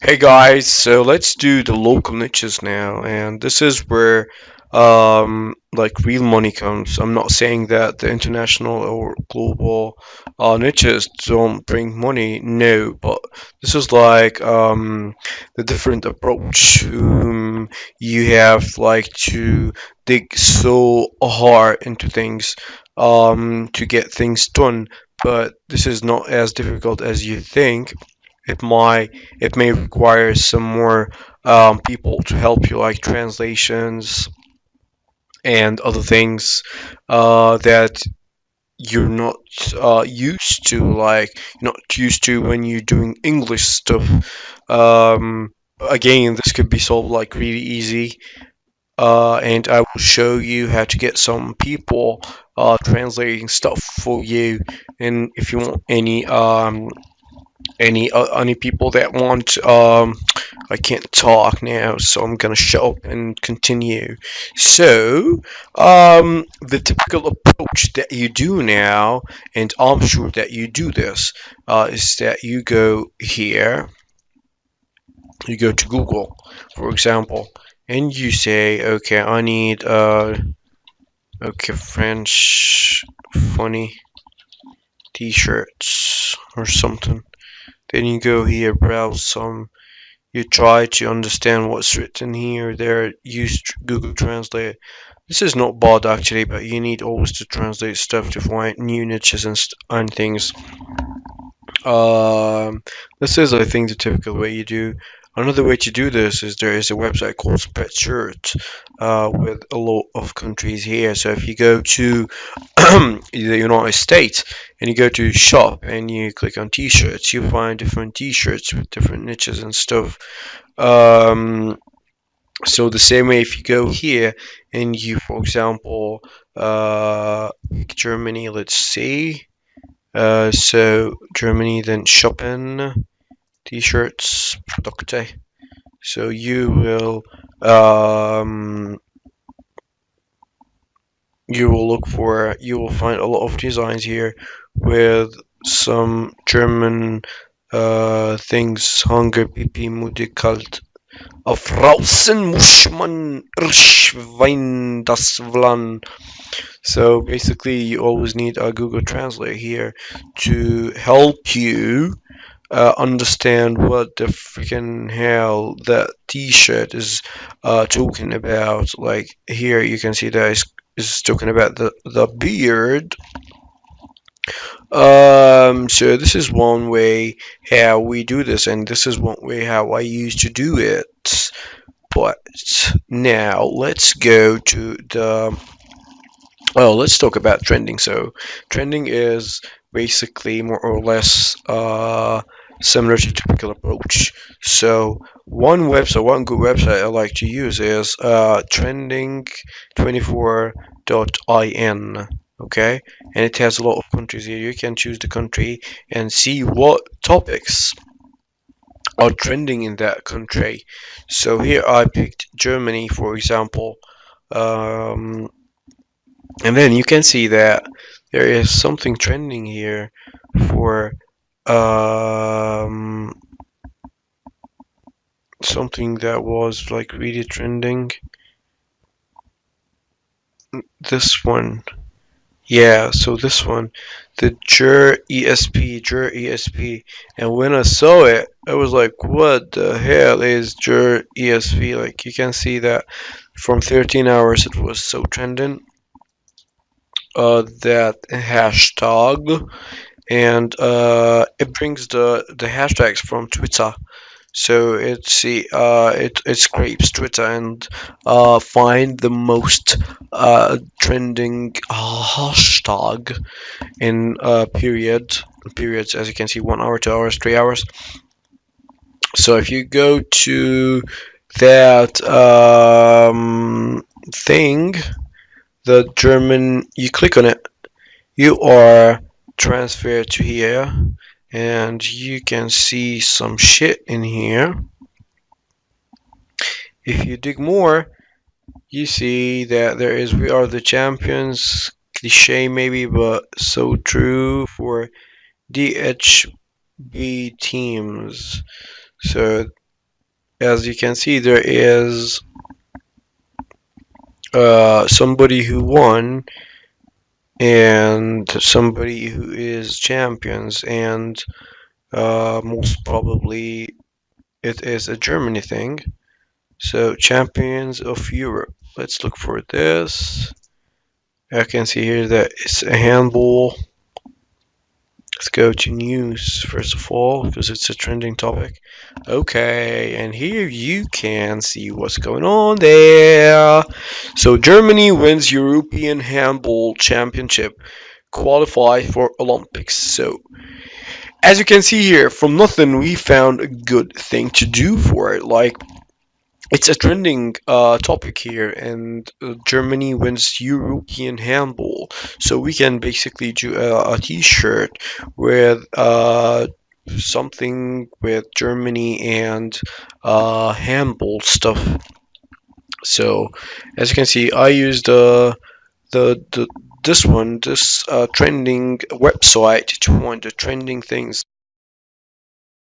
Hey guys, so let's do the local niches now, and this is where like real money comes. I'm not saying that the international or global niches don't bring money, no, but this is like the different approach. You have like to dig so hard into things to get things done, but this is not as difficult as you think. It may require some more people to help you, like translations and other things that you're not used to, like not used to when you're doing English stuff. Again, this could be solved like really easy, and I will show you how to get some people translating stuff for you. And if you want any people that want I can't talk now, so I'm gonna shut up and continue. So the typical approach that you do now, and I'm sure that you do this, is that you go here, you go to Google, for example, and you say, okay, I need okay, French funny t-shirts or something. Then you go here, browse some. You try to understand what's written here, there, use Google Translate. This is not bad actually, but you need always to translate stuff to find new niches and things. Um, this is, I think, the typical way you do. Another way to do this is there is a website called Spreadshirt with a lot of countries here. So if you go to the United States and you go to shop and you click on t-shirts, you find different t-shirts with different niches and stuff. Um, so the same way, if you go here and you, for example, Germany, let's see. So Germany, then shopping, t-shirts, Produkte. So you will find a lot of designs here with some German things. Hunger, Pipi, Mude, Kalt. Auf Rausen muss man Schwein das Wlan. So basically, you always need a Google Translate here to help you understand what the freaking hell that T-shirt is talking about. Like here, you can see that is talking about the beard. So this is one way how we do this, and this is one way how I used to do it. But now let's go to the let's talk about trending. So trending is basically more or less similar to typical approach. So one good website I like to use is trending24.in. Okay, and it has a lot of countries here. You can choose the country and see what topics are trending in that country. So here I picked Germany, for example. Um, and then you can see that there is something trending here for um, something that was like really trending. This one. Yeah, so this one, the Jur ESP, and when I saw it, I was like, "What the hell is Jur ESP?" Like you can see that from 13 hours it was so trending. That hashtag, and it brings the hashtags from Twitter. So it scrapes Twitter and find the most trending hashtag in periods, as you can see, 1 hour, 2 hours, 3 hours. So if you go to that thing, the German, you click on it, you are transferred to here, and you can see some shit in here. If you dig more, you see that there is "We are the champions," cliche maybe, but so true for DHB teams. So as you can see, there is somebody who won and somebody who is champions, and most probably it is a Germany thing. So, champions of Europe. Let's look for this. I can see here that it's a handball. Let's go to news first of all because it's a trending topic. Okay, and here you can see what's going on there. So Germany wins European Handball Championship, qualify for Olympics. So as you can see here, from nothing we found a good thing to do for it. Like it's a trending topic here, and Germany wins European handball. So we can basically do a T-shirt with something with Germany and handball stuff. So as you can see, I used the this trending website to find the trending things.